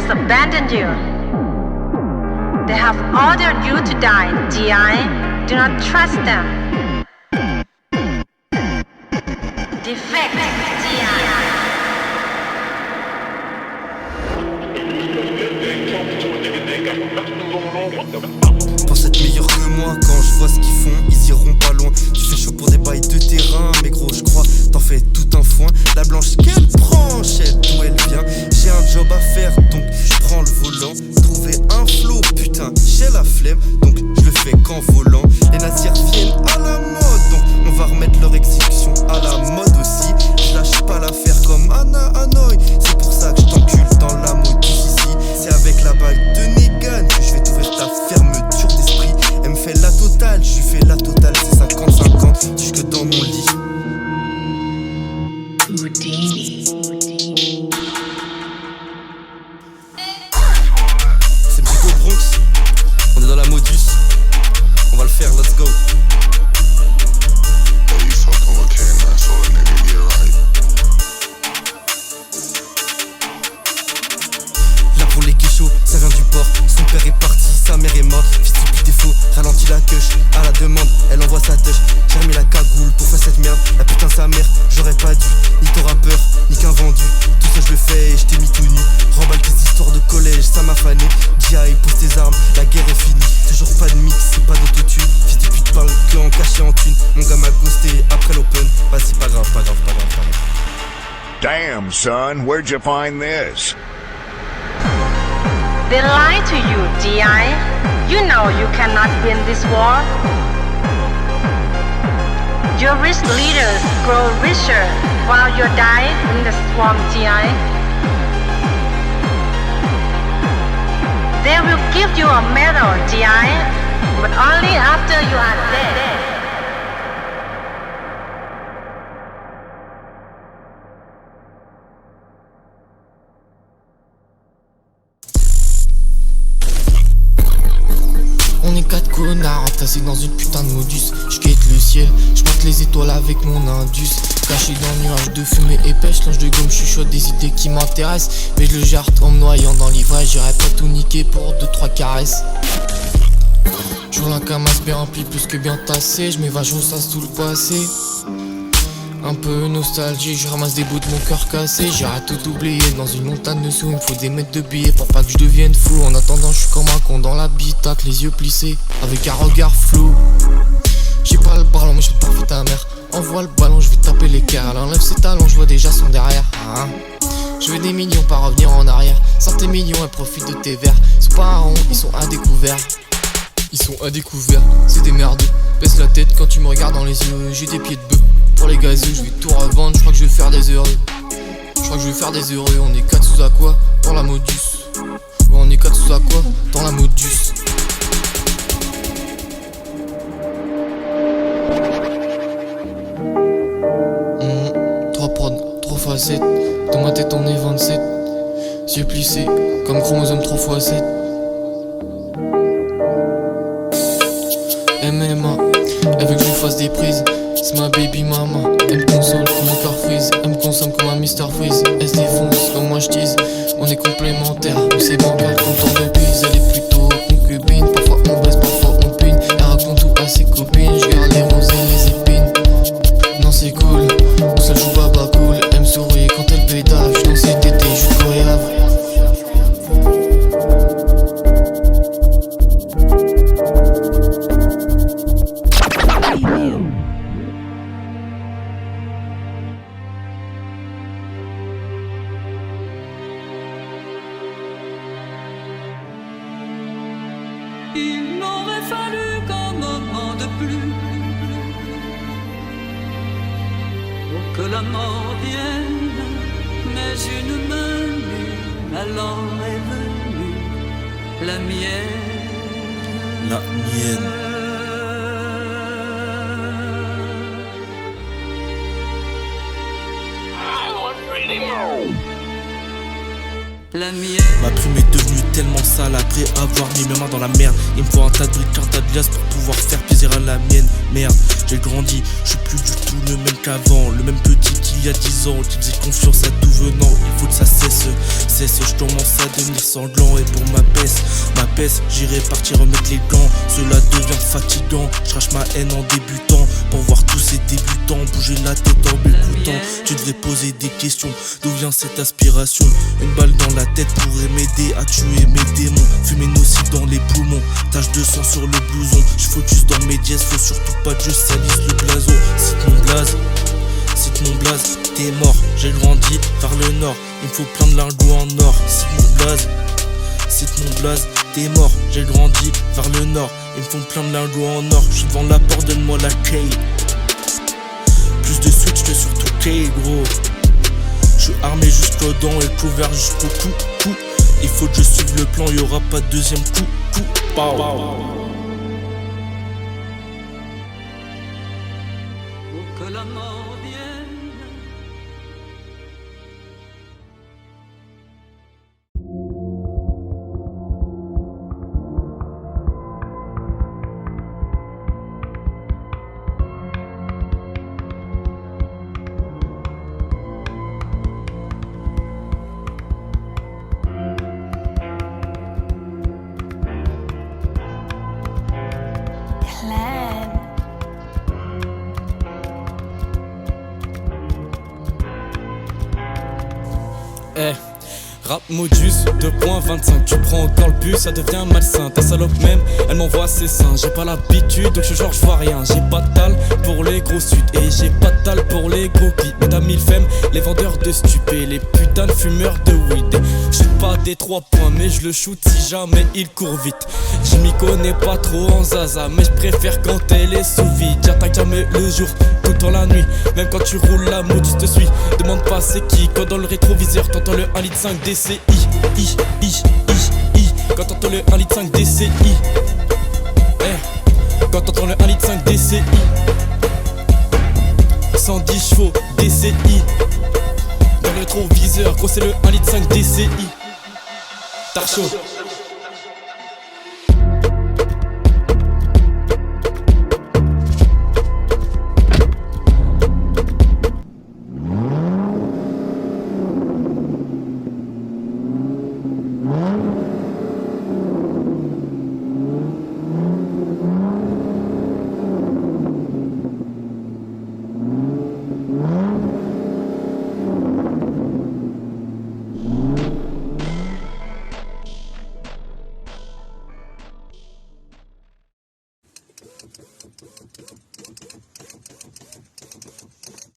has abandoned you. They have ordered you to die, DI. Do not trust them. Defect, DI. Pense être meilleur que moi quand je vois ce qu'ils font, ils iront pas loin. Tu fais chaud pour des bails de terrain, mais gros je crois, t'en fais tout un foin. La blanche qu'elle prend, je sais d'où elle vient. J'ai un job à faire donc je prends le volant. Trouver un flow, putain, j'ai la flemme, donc je le fais qu'en volant. Les nazis reviennent à la mode, donc on va remettre leur exécution à la mode aussi. Je lâche pas l'affaire comme Anna Hanoï, c'est pour ça que je t'encule dans la mode ici. C'est avec la bague de Negan que je vais t'ouvrir ta fermeture d'esprit. Elle me fait la totale, je lui fais la totale, c'est 50-50 jusque dans mon lit. C'est Big au Bronx, on est dans la modus, on va le faire, let's go. Pour les kéchos, ça vient du port. Son père est parti, sa mère est morte. Fils de pute est faux, ralentit la queuche. À la demande, elle envoie sa touche. J'ai remis la cagoule pour faire cette merde. La putain sa mère, j'aurais pas dû. Ni ton rappeur, ni qu'un vendu. Tout ça je le fais et je t'ai mis tout nu. Remballe tes histoires de collège, ça m'a fané. G.I. pose tes armes, la guerre est finie. Toujours pas de mix, c'est pas d'autotune. Fils de pute parle que en caché en thune. Mon gars m'a ghosté après l'open. Vas-y, pas grave, pas grave, pas grave, pas grave. Damn, son, where'd you find this? They lie to you, DI. You know you cannot win this war. Your rich leaders grow richer while you die in the swamp, DI. They will give you a medal, DI, but only after you are dead. On est 4 connards entassés dans une putain de modus. J'quête le ciel, j'monte les étoiles avec mon indus. Caché dans le nuage de fumée épaisse, lance de gomme, chuchote des idées qui m'intéressent. Mais je le jarte en me noyant dans l'ivresse, j'irai pas tout niquer pour 2-3 caresses. J'roule la camasse bien remplie, plus que bien tassé. J'm'évade, j'ressasse tout le passé. Un peu nostalgique, je ramasse des bouts de mon cœur cassé. J'irai tout oublier dans une montagne de sous. Il me faut des mètres de billets pour pas que je devienne fou. En attendant, je suis comme un con dans l'habitacle, les yeux plissés, avec un regard flou. J'ai pas le ballon, mais je peux pas faire ta mère. Envoie le ballon, je vais taper les cœurs. Elle enlève ses talons, je vois déjà son derrière. Je veux des millions, pas revenir en arrière. Sans tes millions, elle profite de tes verres. C'est pas un rond, ils sont à découvert. Ils sont à découvert, c'est des merdeux. Baisse la tête quand tu me regardes dans les yeux. J'ai des pieds de bœuf. Pour les gazeux, je vais tout revendre, je crois que je vais faire des heureux. Je crois que je vais faire des heureux. On est 4 sous aqua, dans la modus. Ouais, on est 4 sous aqua, dans la modus. Trois prods, 3 facettes. Dans ma tête on est 27. Yeux plissés, comme chromosome 3x7. MMA, elle veut que je lui fasse des prises. C'est ma baby mama, elle me console comme un car freeze. Elle me consomme comme un Mr Freeze. Elle se défonce comme moi je dise. On est complémentaires, mais c'est bancal quand on bise. Elle est plutôt concubine, parfois on baisse, parfois on pine. Elle raconte tout à ses copines, je garde les roses et les épines. Non c'est cool, on se joue baba cool. Elle me sourit quand elle pédale, je dans ses tétés, je suis coréable. Il m'aurait fallu qu'un moment de plus pour que la mort vienne, mais une main nue alors est venue, la mienne. La mienne. la mienne. Ma plume est devenue tellement sale après avoir mis mes mains dans la merde. Il me faut un tas de briques, un tas de glace pour pouvoir faire plaisir à la mienne. Merde, j'ai grandi, je suis plus du tout le même qu'avant. Le même petit qu'il y a 10 ans, qui faisait confiance à tout venant. Il faut que ça cesse, je commence à devenir sanglant. Et pour ma baisse, j'irai partir remettre les gants. Cela devient fatigant, je crache ma haine en débutant. Pour voir tous ces débutants bouger la tête en m'écoutant. Tu devrais poser des questions, d'où vient cette aspiration? Une balle dans la tête pourrait m'aider à tuer mes démons. Fumer nocif dans les poumons, tache de sang sur le blouson. Je focus dans mes dièses, faut surtout pas que je salisse le blason. Cite mon blaze, t'es mort. J'ai grandi vers le nord, il me faut plein de lingots en or. Cite mon blaze, t'es mort. J'ai grandi vers le nord, ils me font plein de lingots en or. J'suis devant la porte, donne-moi la key. Plus de switch que sur tout key, gros. J'suis armé jusqu'aux dents et couvert jusqu'au cou. Il faut que je suive le plan, y'aura pas de deuxième coup. Pow. Pour que la mort vienne. Rap modus 2.25, tu prends encore le bus, ça devient malsain. Ta salope même, elle m'envoie ses seins. J'ai pas l'habitude, donc je vois rien. J'ai pas de tal pour les gros suites et j'ai pas de tal pour les gros clips. Mais t'as mille femmes, les vendeurs de stupés, les putains de fumeurs de weed. J'suis pas des 3 points, mais je le shoot si jamais il court vite. Je m'y connais pas trop en zaza, mais je préfère quand elle est sous vide. J'attaque jamais le jour, tout dans la nuit. Même quand tu roules la moto, tu te suis. Demande pas c'est qui, quand dans le rétroviseur t'entends le 1,5 litre DCI. Quand t'entends le 1,5 litre DCI. Quand t'entends le 1,5 litre DCI. 110 chevaux DCI. Dans le rétroviseur, gros c'est le 1,5 litre DCI. T'as chaud.